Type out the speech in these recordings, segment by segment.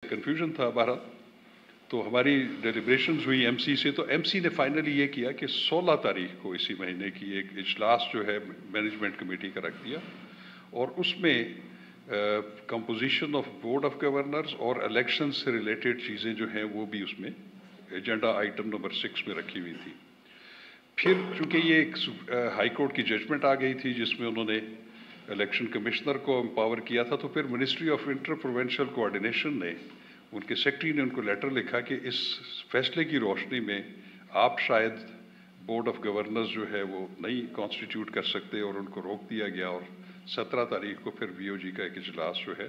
Confusion था हमारा, तो हमारी डेलिब्रेशंस हुई एमसी से, तो एमसी ने फाइनली ये किया कि 16 तारीख को इसी महीने की एक इजलास जो है मैनेजमेंट कमेटी का रख दिया, और उसमें composition of board of governors और इलेक्शन से रिलेटेड चीज़ें जो हैं वो भी उसमें एजेंडा आइटम नंबर 6 में रखी हुई थी। फिर चूंकि ये एक हाई कोर्ट की जजमेंट आ गई थी जिसमें उन्होंने इलेक्शन कमिश्नर को एम्पावर किया था, तो फिर ministry of inter provincial coordination ने, उनके सेक्रेटरी ने उनको लेटर लिखा कि इस फैसले की रोशनी में आप शायद बोर्ड ऑफ गवर्नर्स जो है वो नहीं कॉन्स्टिट्यूट कर सकते, और उनको रोक दिया गया। और 17 तारीख को फिर बीओजी का एक इजलास जो है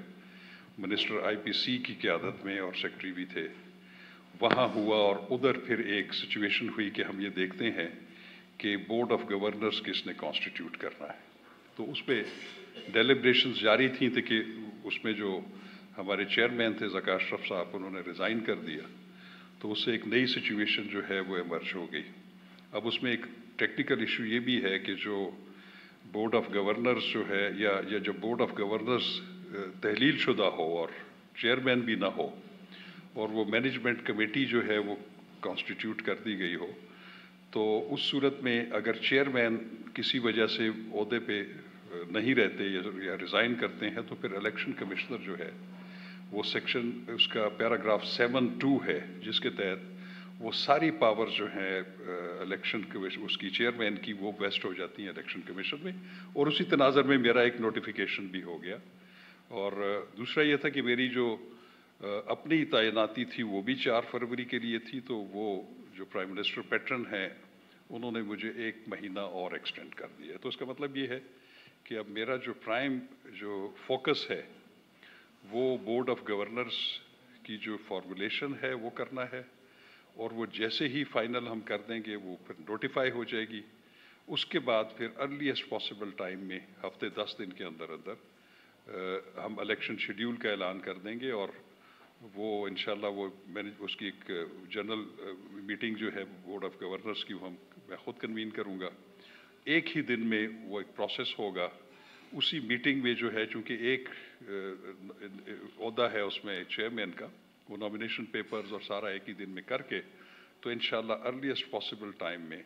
मिनिस्टर आईपीसी की क़यादत में, और सेक्रेटरी भी थे, वहाँ हुआ। और उधर फिर एक सिचुएशन हुई कि हम ये देखते हैं कि बोर्ड ऑफ गवर्नर्स किसने कॉन्स्टिट्यूट करना है, तो उस पर डेलिब्रेशंस जारी थी। तो कि उसमें जो हमारे चेयरमैन थे ज़का अशरफ साहब, उन्होंने रिज़ाइन कर दिया, तो उससे एक नई सिचुएशन जो है वो इमर्ज हो गई। अब उसमें एक टेक्निकल इशू ये भी है कि जो बोर्ड ऑफ गवर्नर्स जो है, या जब बोर्ड ऑफ गवर्नर्स तहलील शुदा हो और चेयरमैन भी ना हो, और वो मैनेजमेंट कमेटी जो है वो कॉन्स्टिट्यूट कर दी गई हो, तो उस सूरत में अगर चेयरमैन किसी वजह से ओहदे पे नहीं रहते या रिज़ाइन करते हैं, तो फिर इलेक्शन कमिश्नर जो है वो सेक्शन उसका पैराग्राफ 7(2) है, जिसके तहत वो सारी पावर जो है इलेक्शन उसकी चेयरमैन की वो वेस्ट हो जाती हैं इलेक्शन कमीशन में। और उसी तनाज़र में मेरा एक नोटिफिकेशन भी हो गया। और दूसरा ये था कि मेरी जो अपनी तैनाती थी वो भी 4 फरवरी के लिए थी, तो वो जो प्राइम मिनिस्टर पैटर्न है उन्होंने मुझे 1 महीना और एक्सटेंड कर दिया। तो इसका मतलब ये है कि अब मेरा जो प्राइम जो फोकस है वो बोर्ड ऑफ गवर्नर्स की जो फॉर्मुलेशन है वो करना है, और वो जैसे ही फाइनल हम कर देंगे वो फिर नोटिफाई हो जाएगी। उसके बाद फिर अर्लीस्ट पॉसिबल टाइम में हफ्ते 10 दिन के अंदर अंदर हम इलेक्शन शेड्यूल का ऐलान कर देंगे, और वो इंशाल्लाह वो मैंने उसकी एक जनरल मीटिंग जो है बोर्ड ऑफ गवर्नर्स की मैं खुद कन्वीन करूँगा। एक ही दिन में वो एक प्रोसेस होगा। उसी मीटिंग में जो है, चूँकि एक ओहदा है उसमें चेयरमैन का, वो नॉमिनेशन पेपर्स और सारा एक ही दिन में करके, तो इंशाल्लाह अर्लीस्ट पॉसिबल टाइम में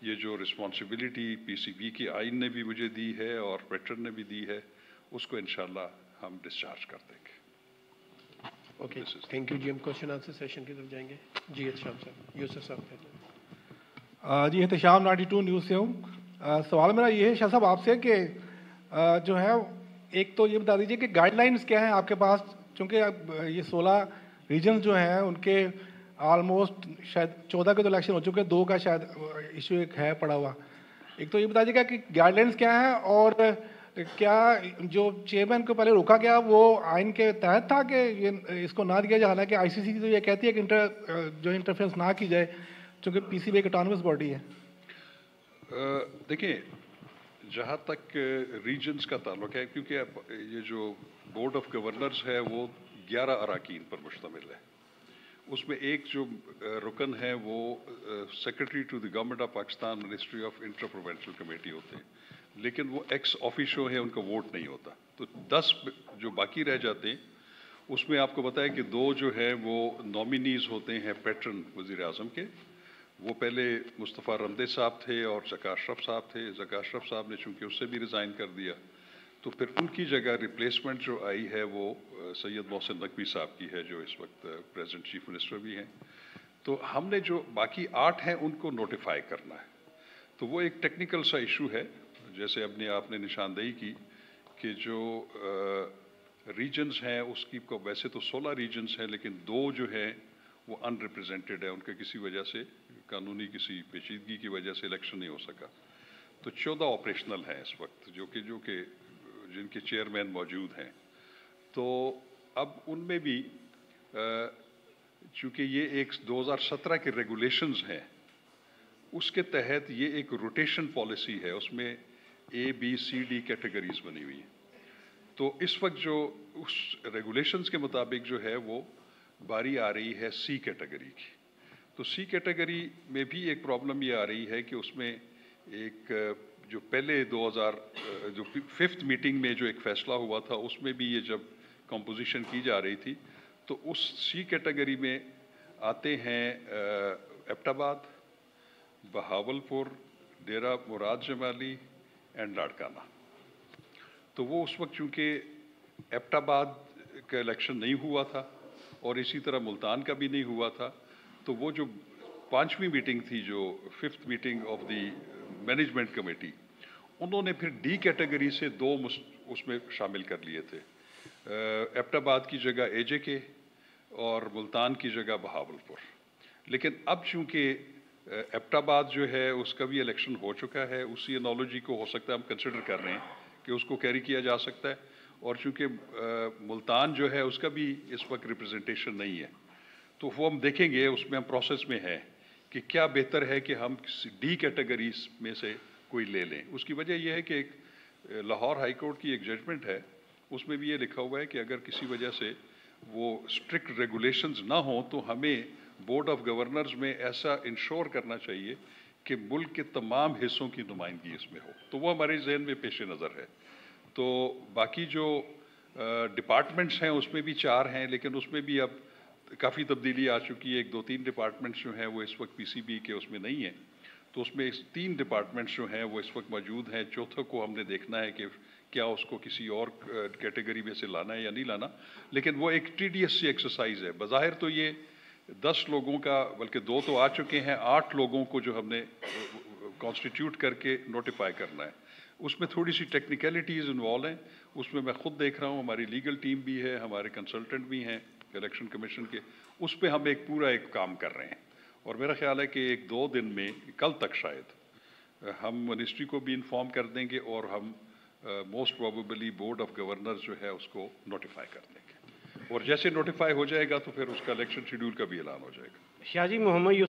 ये जो रिस्पॉन्सिबिलिटी पीसीबी की आइन ने भी मुझे दी है और पैटर्न ने भी दी है, उसको इंशाल्लाह हम डिस्चार्ज कर देंगे। ओके, थैंक यू जी। हम क्वेश्चन आंसर सेशन की तरफ जाएंगे। जी एहतशाम साहब, यूसुफ साहब। जी एहतशाम 92 न्यूज़ से हूँ। सवाल मेरा ये है शाह साहब आपसे कि जो है, एक तो ये बता दीजिए कि गाइडलाइंस क्या हैं आपके पास, क्योंकि ये 16 रीजन जो हैं उनके ऑलमोस्ट शायद 14 के तो इलेक्शन हो चुके हैं, 2 का शायद इशू एक है पड़ा हुआ। एक तो ये बताइएगा कि गाइडलाइंस क्या है, और क्या जो चेयरमैन को पहले रोका गया वो आइन के तहत था कि ये इसको ना दिया जाए? हालांकि आईसीसी तो ये कहती है कि जो इंटरफेरेंस ना की जाए, क्योंकि पीसीबी एक ऑटोनमस बॉडी है। देखिए, जहाँ तक रीजन्स का ताल्लुक है, क्योंकि ये जो बोर्ड ऑफ गवर्नर्स है वो 11 अराकीन पर मुश्तमिल है। उसमें एक जो रुकन है वो secretary to the government of Pakistan ministry of inter provincial committee होते हैं, लेकिन वो एक्स ऑफिशियो है, उनका वोट नहीं होता। तो 10 जो बाकी रह जाते हैं उसमें आपको बताया कि 2 जो है वो नॉमिनीज़ होते हैं पैटर्न वज़ीर आज़म के। वो पहले मुस्तफ़ा रमदे साहब थे और ज़का अशरफ साहब थे। ज़का अशरफ साहब ने चूँकि उससे भी रिज़ाइन कर दिया, तो फिर उनकी जगह रिप्लेसमेंट जो आई है वो सैयद मोहसिन नकवी साहब की है, जो इस वक्त प्रेजेंट चीफ मिनिस्टर भी हैं। तो हमने जो बाकी 8 हैं उनको नोटिफाई करना है। तो वो एक टेक्निकल सा इशू है, जैसे आपने निशानदेही की कि जो रीजन्स हैं उसकी को वैसे तो 16 रीजन्स हैं, लेकिन 2 जो हैं वो अनरिप्रेजेंटेड है, उनके किसी वजह से कानूनी किसी पेचीदगी की वजह से इलेक्शन नहीं हो सका। तो 14 ऑपरेशनल हैं इस वक्त, जो कि जिनके चेयरमैन मौजूद हैं। तो अब उनमें भी चूँकि ये एक 2017 के रेगुलेशंस हैं, उसके तहत ये एक रोटेशन पॉलिसी है, उसमें A, B, C, D categories बनी हुई हैं। तो इस वक्त जो उस रेगुलेशंस के मुताबिक जो है वो बारी आ रही है C कैटेगरी की। तो C कैटेगरी में भी एक प्रॉब्लम ये आ रही है कि उसमें एक जो पहले 5th मीटिंग में जो एक फ़ैसला हुआ था, उसमें भी ये जब कंपोजिशन की जा रही थी تو اس سی کیٹیگری میں آتے ہیں ایبٹ آباد، بہاولپور، ڈیرہ مراد جمالی اینڈ لاڑکانہ. تو وہ اس وقت چونکہ ایبٹ آباد کا الیکشن نہیں ہوا تھا اور اسی طرح ملتان کا بھی نہیں ہوا تھا، تو وہ جو 5ویں میٹنگ تھی، جو 5th meeting of the management committee, انہوں نے پھر ڈی کیٹیگری سے 2 اس میں شامل کر لیے تھے، ایبٹ آباد کی جگہ اے جے کے اور ملتان کی جگہ بہاولپور. لیکن اب چونکہ ایبٹ آباد جو ہے اس کا بھی الیکشن ہو چکا ہے، اسی انالوجی کو ہو سکتا ہے ہم کنسیڈر کر رہے ہیں کہ اس کو کیری کیا جا سکتا ہے، اور چونکہ ملتان جو ہے اس کا بھی اس وقت ریپرزنٹیشن نہیں ہے، تو وہ ہم دیکھیں گے، اس میں ہم پروسیس میں ہے کہ کیا بہتر ہے کہ ہم ڈی کیٹیگریز میں سے کوئی لے لیں. اس کی وجہ یہ ہے کہ ایک لاہور ہائی کورٹ کی ایک ججمنٹ ہے، اس میں بھی یہ لکھا ہوا ہے کہ اگر کسی وجہ سے وہ اسٹرکٹ ریگولیشنز نہ ہوں تو ہمیں بورڈ آف گورنرز میں ایسا انشور کرنا چاہیے کہ ملک کے تمام حصوں کی نمائندگی اس میں ہو. تو وہ ہمارے ذہن میں پیش نظر ہے. تو باقی جو ڈپارٹمنٹس ہیں اس میں بھی 4 ہیں، لیکن اس میں بھی اب کافی تبدیلی آ چکی ہے. 2-3 ڈپارٹمنٹس جو ہیں وہ اس وقت پی سی بی کے اس میں نہیں ہیں، تو اس میں 3 ڈپارٹمنٹس جو ہیں وہ اس وقت موجود ہیں. چوتھا کو ہم نے دیکھنا ہے کہ کیا اس کو کسی اور کیٹیگری میں سے لانا ہے یا نہیں لانا. لیکن وہ ایک ٹیڈیس سی ایکسرسائز ہے. بظاہر تو یہ 10 لوگوں کا، بلکہ 2 تو آ چکے ہیں، 8 لوگوں کو جو ہم نے کانسٹیٹیوٹ کر کے نوٹیفائی کرنا ہے. اس میں تھوڑی سی ٹیکنیکلٹیز انوالو ہیں. اس میں خود دیکھ رہا ہوں، ہماری لیگل ٹیم بھی ہے، ہمارے کنسلٹنٹ بھی ہیں الیکشن کمیشن کے. اس پہ ہم ایک پورا کام کر رہے ہیں، اور میرا خیال ہے کہ 1-2 دن میں، کل تک شاید ہم منسٹری کو بھی انفارم کر دیں گے، اور ہم most probably board of governor جو ہے اس کو نوٹیفائی کر دیں گے، اور جیسے نوٹیفائی ہو جائے گا تو پھر اس کا الیکشن شیڈول کا بھی اعلان ہو جائے گا. شاہ جی محمد